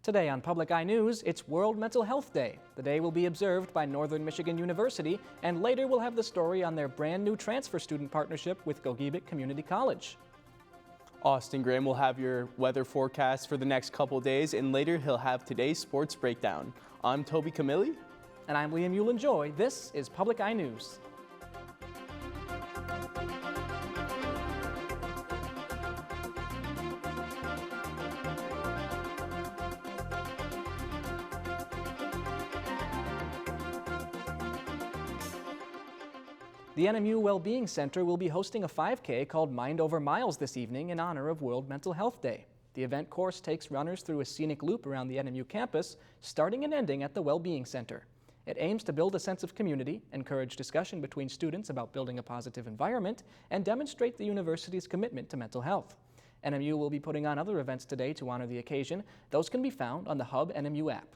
Today on Public Eye News, it's World Mental Health Day. The day will be observed by Northern Michigan University, and later we'll have the story on their brand new transfer student partnership with Gogebic Community College. Austin Graham will have your weather forecast for the next couple days, and later he'll have today's sports breakdown. I'm Toby Camilli. And I'm Liam Euland-Joy. This is Public Eye News. The NMU Wellbeing Center will be hosting a 5K called Mind Over Miles this evening in honor of World Mental Health Day. The event course takes runners through a scenic loop around the NMU campus, starting and ending at the Wellbeing Center. It aims to build a sense of community, encourage discussion between students about building a positive environment, and demonstrate the university's commitment to mental health. NMU will be putting on other events today to honor the occasion. Those can be found on the Hub NMU app.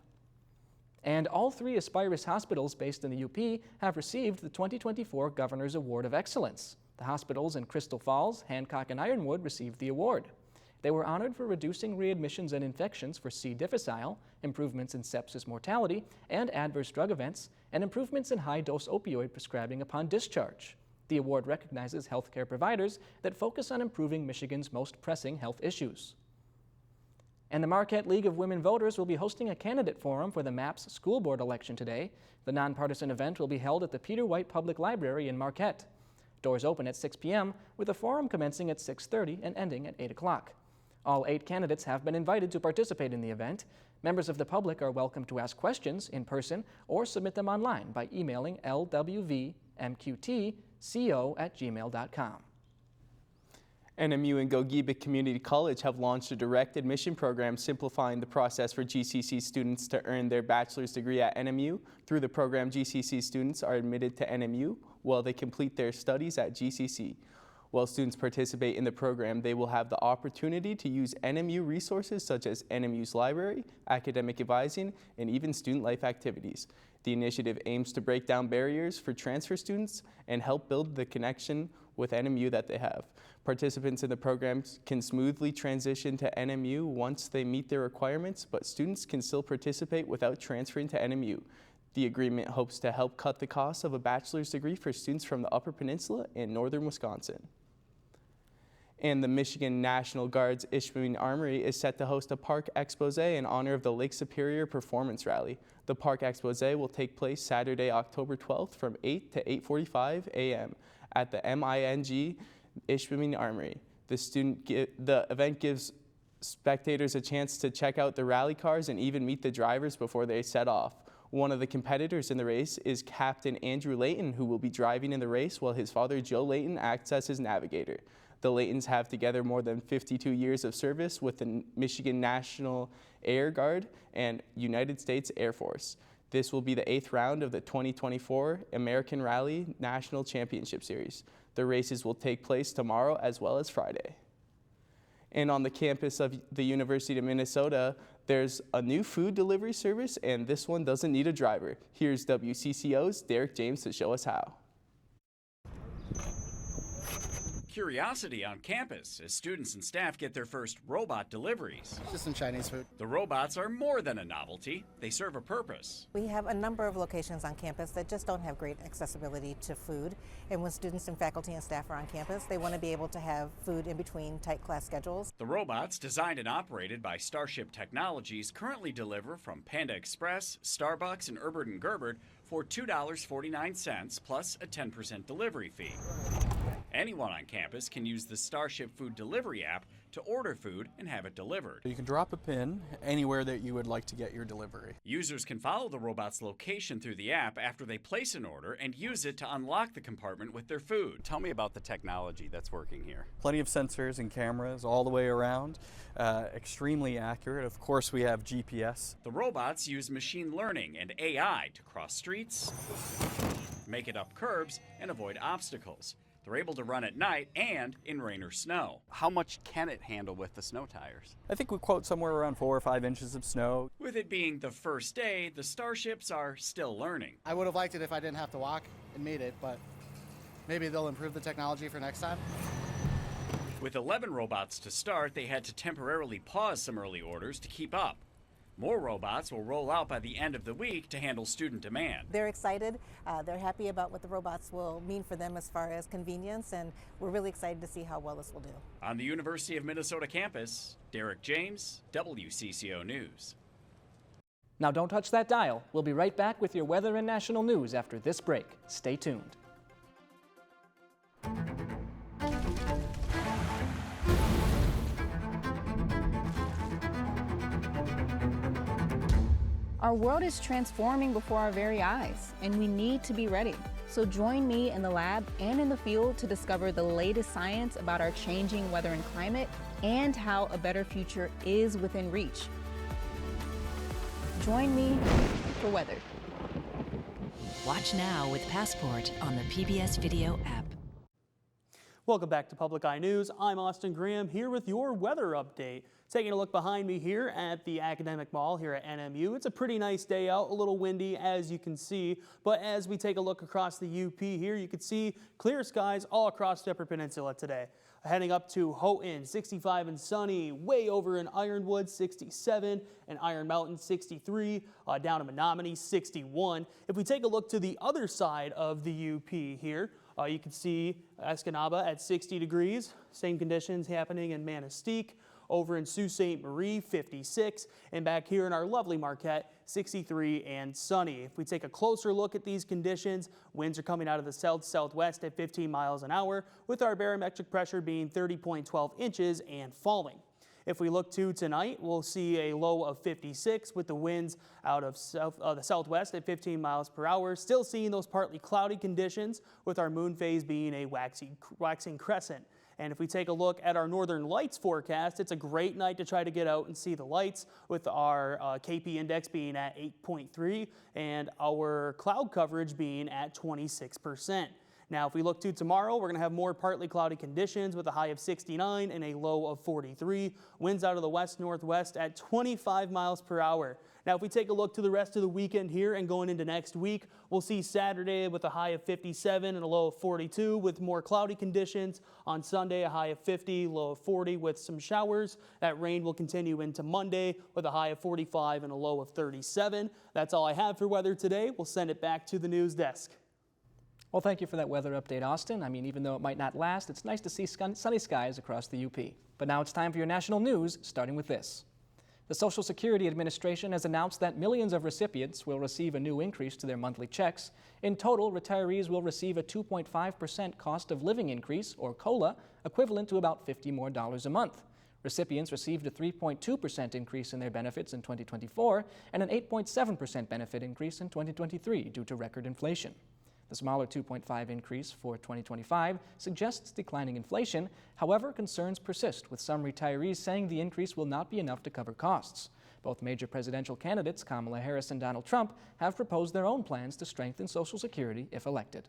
And all three Aspirus hospitals based in the UP have received the 2024 Governor's Award of Excellence. The hospitals in Crystal Falls, Hancock, and Ironwood received the award. They were honored for reducing readmissions and infections for C. difficile, improvements in sepsis mortality and adverse drug events, and improvements in high-dose opioid prescribing upon discharge. The award recognizes healthcare providers that focus on improving Michigan's most pressing health issues. And the Marquette League of Women Voters will be hosting a candidate forum for the MAPS school board election today. The nonpartisan event will be held at the Peter White Public Library in Marquette. Doors open at 6 p.m., with the forum commencing at 6:30 and ending at 8 o'clock. All 8 candidates have been invited to participate in the event. Members of the public are welcome to ask questions in person or submit them online by emailing lwvmqtco@gmail.com. NMU and Gogebic Community College have launched a direct admission program simplifying the process for GCC students to earn their bachelor's degree at NMU. Through the program, GCC students are admitted to NMU while they complete their studies at GCC. While students participate in the program, they will have the opportunity to use NMU resources such as NMU's library, academic advising, and even student life activities. The initiative aims to break down barriers for transfer students and help build the connection with NMU that they have. Participants in the programs can smoothly transition to NMU once they meet their requirements, but students can still participate without transferring to NMU. The agreement hopes to help cut the cost of a bachelor's degree for students from the Upper Peninsula and northern Wisconsin. And the Michigan National Guard's Ishpeming Armory is set to host a park expose in honor of the Lake Superior Performance Rally. The park expose will take place Saturday, October 12th from 8 to 8:45 a.m. at the MING Ishpeming Armory. The event gives spectators a chance to check out the rally cars and even meet the drivers before they set off. One of the competitors in the race is Captain Andrew Layton, who will be driving in the race while his father Joe Layton acts as his navigator. The Laytons have together more than 52 years of service with the Michigan National Air Guard and United States Air Force. This will be the 8th round of the 2024 American Rally National Championship Series. The races will take place tomorrow as well as Friday. And on the campus of the University of Minnesota, there's a new food delivery service, and this one doesn't need a driver. Here's WCCO's Derek James to show us how. Curiosity on campus as students and staff get their first robot deliveries. Just some Chinese food. The robots are more than a novelty. They serve a purpose. We have a number of locations on campus that just don't have great accessibility to food. And when students and faculty and staff are on campus, they want to be able to have food in between tight class schedules. The robots, designed and operated by Starship Technologies, currently deliver from Panda Express, Starbucks, and Herbert & Gerbert for $2.49 plus a 10% delivery fee. Anyone on campus can use the Starship Food Delivery app to order food and have it delivered. You can drop a pin anywhere that you would like to get your delivery. Users can follow the robot's location through the app after they place an order and use it to unlock the compartment with their food. Tell me about the technology that's working here. Plenty of sensors and cameras all the way around, extremely accurate. Of course, we have GPS. The robots use machine learning and AI to cross streets, make it up curbs, and avoid obstacles. They're able to run at night and in rain or snow. How much can it handle with the snow tires? I think we quote somewhere around 4 or 5 inches of snow. With it being the first day, the Starships are still learning. I would have liked it if I didn't have to walk and meet it, but maybe they'll improve the technology for next time. With 11 robots to start, they had to temporarily pause some early orders to keep up. More robots will roll out by the end of the week to handle student demand. They're excited. They're happy about what the robots will mean for them as far as convenience, and we're really excited to see how well this will do. On the University of Minnesota campus, Derek James, WCCO News. Now don't touch that dial. We'll be right back with your weather and national news after this break. Stay tuned. Our world is transforming before our very eyes, and we need to be ready. So join me in the lab and in the field to discover the latest science about our changing weather and climate and how a better future is within reach. Join me for weather. Watch now with Passport on the PBS Video app. Welcome back to Public Eye News. I'm Austin Graham here with your weather update. Taking a look behind me here at the Academic Mall here at NMU. It's a pretty nice day out, a little windy as you can see, but as we take a look across the UP here, you can see clear skies all across the Upper Peninsula today. Heading up to Houghton, 65 and sunny, way over in Ironwood, 67, and Iron Mountain, 63, down in Menominee, 61. If we take a look to the other side of the UP here, you can see Escanaba at 60 degrees, same conditions happening in Manistee. Over in Sault Ste. Marie, 56, and back here in our lovely Marquette, 63 and sunny. If we take a closer look at these conditions, winds are coming out of the south-southwest at 15 miles an hour, with our barometric pressure being 30.12 inches and falling. If we look to tonight, we'll see a low of 56 with the winds out of the southwest at 15 miles per hour. Still seeing those partly cloudy conditions with our moon phase being a waxing crescent. And if we take a look at our northern lights forecast, it's a great night to try to get out and see the lights with our KP index being at 8.3 and our cloud coverage being at 26%. Now, if we look to tomorrow, we're going to have more partly cloudy conditions with a high of 69 and a low of 43. Winds out of the west-northwest at 25 miles per hour. Now, if we take a look to the rest of the weekend here and going into next week, we'll see Saturday with a high of 57 and a low of 42 with more cloudy conditions. On Sunday, a high of 50, low of 40 with some showers. That rain will continue into Monday with a high of 45 and a low of 37. That's all I have for weather today. We'll send it back to the news desk. Well, thank you for that weather update, Austin. I mean, even though it might not last, it's nice to see sunny skies across the UP. But now it's time for your national news, starting with this. The Social Security Administration has announced that millions of recipients will receive a new increase to their monthly checks. In total, retirees will receive a 2.5% cost of living increase, or COLA, equivalent to about $50 more a month. Recipients received a 3.2% increase in their benefits in 2024 and an 8.7% benefit increase in 2023 due to record inflation. The smaller 2.5% increase for 2025 suggests declining inflation. However, concerns persist, with some retirees saying the increase will not be enough to cover costs. Both major presidential candidates, Kamala Harris and Donald Trump, have proposed their own plans to strengthen Social Security if elected.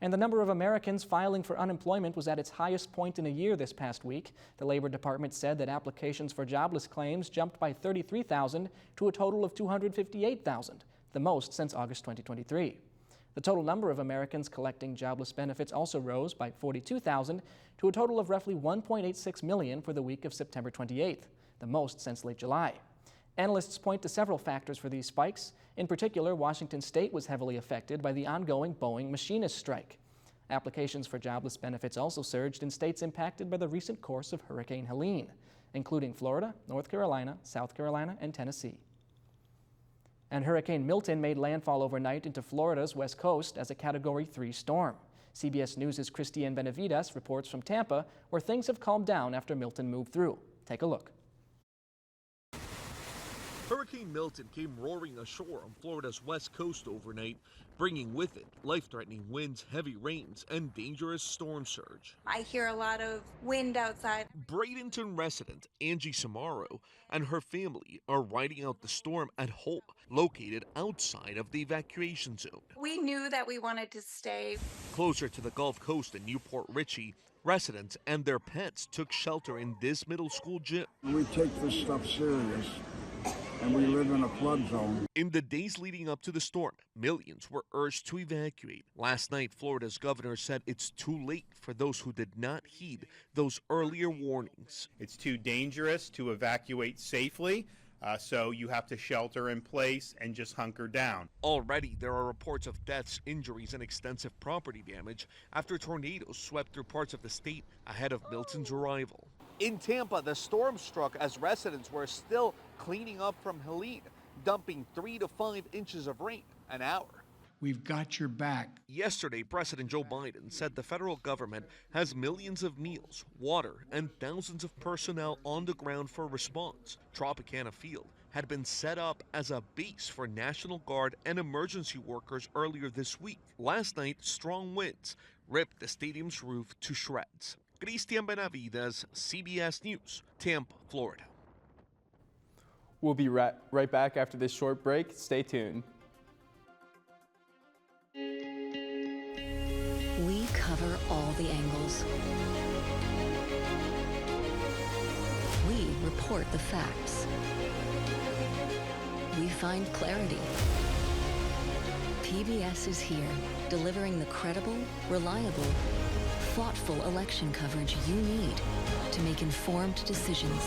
And the number of Americans filing for unemployment was at its highest point in a year this past week. The Labor Department said that applications for jobless claims jumped by 33,000 to a total of 258,000, the most since August 2023. The total number of Americans collecting jobless benefits also rose by 42,000 to a total of roughly 1.86 million for the week of September 28th, the most since late July. Analysts point to several factors for these spikes. In particular, Washington State was heavily affected by the ongoing Boeing machinist strike. Applications for jobless benefits also surged in states impacted by the recent course of Hurricane Helene, including Florida, North Carolina, South Carolina, and Tennessee. And Hurricane Milton made landfall overnight into Florida's west coast as a Category 3 storm. CBS News' Christiane Benavides reports from Tampa, where things have calmed down after Milton moved through. Take a look. Hurricane Milton came roaring ashore on Florida's west coast overnight, bringing with it life-threatening winds, heavy rains, and dangerous storm surge. I hear a lot of wind outside. Bradenton resident Angie Samaro and her family are riding out the storm at home, located outside of the evacuation zone. We knew that we wanted to stay. Closer to the Gulf Coast in Newport Richey, residents and their pets took shelter in this middle school gym. We take this stuff serious, and we live in a flood zone. In the days leading up to the storm, millions were urged to evacuate. Last night, Florida's governor said it's too late for those who did not heed those earlier warnings. It's too dangerous to evacuate safely. So you have to shelter in place and just hunker down. Already, there are reports of deaths, injuries, and extensive property damage after tornadoes swept through parts of the state ahead of Milton's arrival. In Tampa, the storm struck as residents were still cleaning up from Helene, dumping 3 to 5 inches of rain an hour. We've got your back. Yesterday, President Joe Biden said the federal government has millions of meals, water, and thousands of personnel on the ground for response. Tropicana Field had been set up as a base for National Guard and emergency workers earlier this week. Last night, strong winds ripped the stadium's roof to shreds. Cristian Benavides, CBS News, Tampa, Florida. We'll be right back after this short break. Stay tuned. We cover all the angles. We report the facts. We find clarity. PBS is here, delivering the credible, reliable, thoughtful election coverage you need to make informed decisions.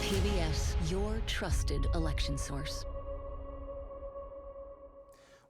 PBS, your trusted election source.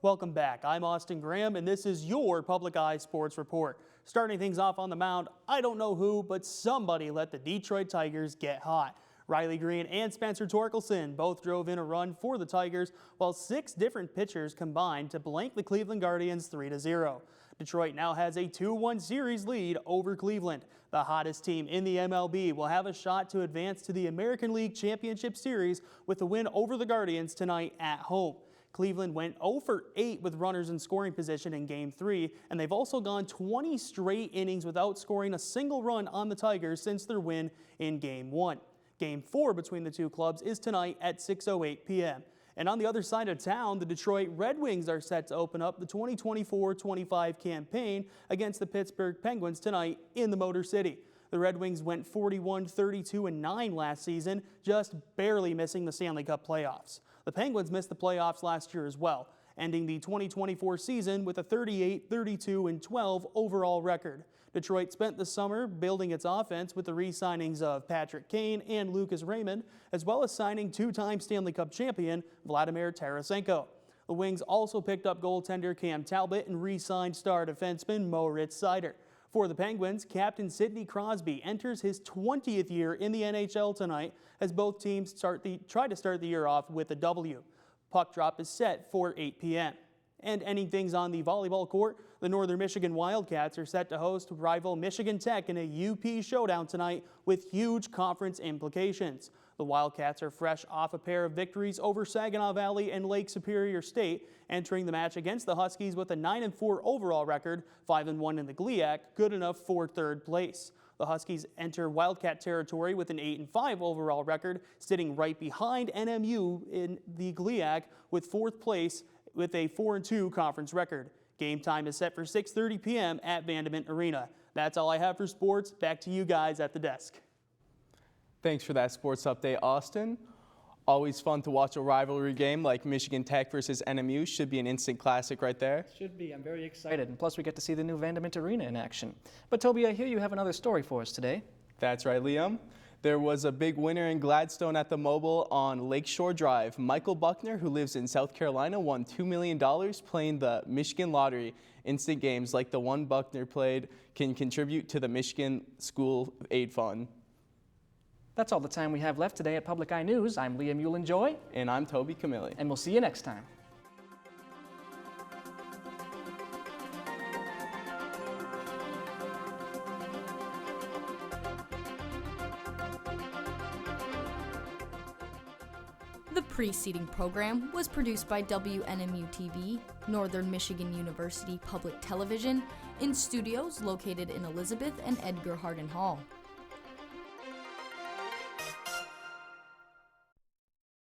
Welcome back. I'm Austin Graham, and this is your Public Eye Sports Report. Starting things off on the mound, I don't know who, but somebody let the Detroit Tigers get hot. Riley Green and Spencer Torkelson both drove in a run for the Tigers, while 6 different pitchers combined to blank the Cleveland Guardians 3-0. Detroit now has a 2-1 series lead over Cleveland. The hottest team in the MLB will have a shot to advance to the American League Championship Series with a win over the Guardians tonight at home. Cleveland went 0 for 8 with runners in scoring position in Game 3, and they've also gone 20 straight innings without scoring a single run on the Tigers since their win in Game 1. Game 4 between the two clubs is tonight at 6:08 p.m. And on the other side of town, the Detroit Red Wings are set to open up the 2024-25 campaign against the Pittsburgh Penguins tonight in the Motor City. The Red Wings went 41-32-9 last season, just barely missing the Stanley Cup playoffs. The Penguins missed the playoffs last year as well, ending the 2024 season with a 38-32-12 overall record. Detroit spent the summer building its offense with the re-signings of Patrick Kane and Lucas Raymond, as well as signing 2-time Stanley Cup champion Vladimir Tarasenko. The Wings also picked up goaltender Cam Talbot and re-signed star defenseman Moritz Seider. For the Penguins, captain Sidney Crosby enters his 20th year in the NHL tonight as both teams try to start the year off with a W. Puck drop is set for 8 p.m. And ending things on the volleyball court, the Northern Michigan Wildcats are set to host rival Michigan Tech in a UP showdown tonight with huge conference implications. The Wildcats are fresh off a pair of victories over Saginaw Valley and Lake Superior State, entering the match against the Huskies with a 9-4 overall record, 5-1 in the GLIAC, good enough for 3rd place. The Huskies enter Wildcat territory with an 8-5 overall record, sitting right behind NMU in the GLIAC with 4th place with a 4-2 conference record. Game time is set for 6:30 p.m. at Vandement Arena. That's all I have for sports. Back to you guys at the desk. Thanks for that sports update, Austin. Always fun to watch a rivalry game like Michigan Tech versus NMU. Should be an instant classic right there. Should be. I'm very excited. And plus we get to see the new Vandement Arena in action. But Toby, I hear you have another story for us today. That's right, Liam. There was a big winner in Gladstone at the Mobile on Lakeshore Drive. Michael Buckner, who lives in South Carolina, won $2 million playing the Michigan Lottery. Instant games like the one Buckner played can contribute to the Michigan School Aid Fund. That's all the time we have left today at Public Eye News. I'm Liam Eulen-Joy. And I'm Toby Camilli. And we'll see you next time. The preceding program was produced by WNMU-TV, Northern Michigan University Public Television, in studios located in Elizabeth and Edgar Hardin Hall.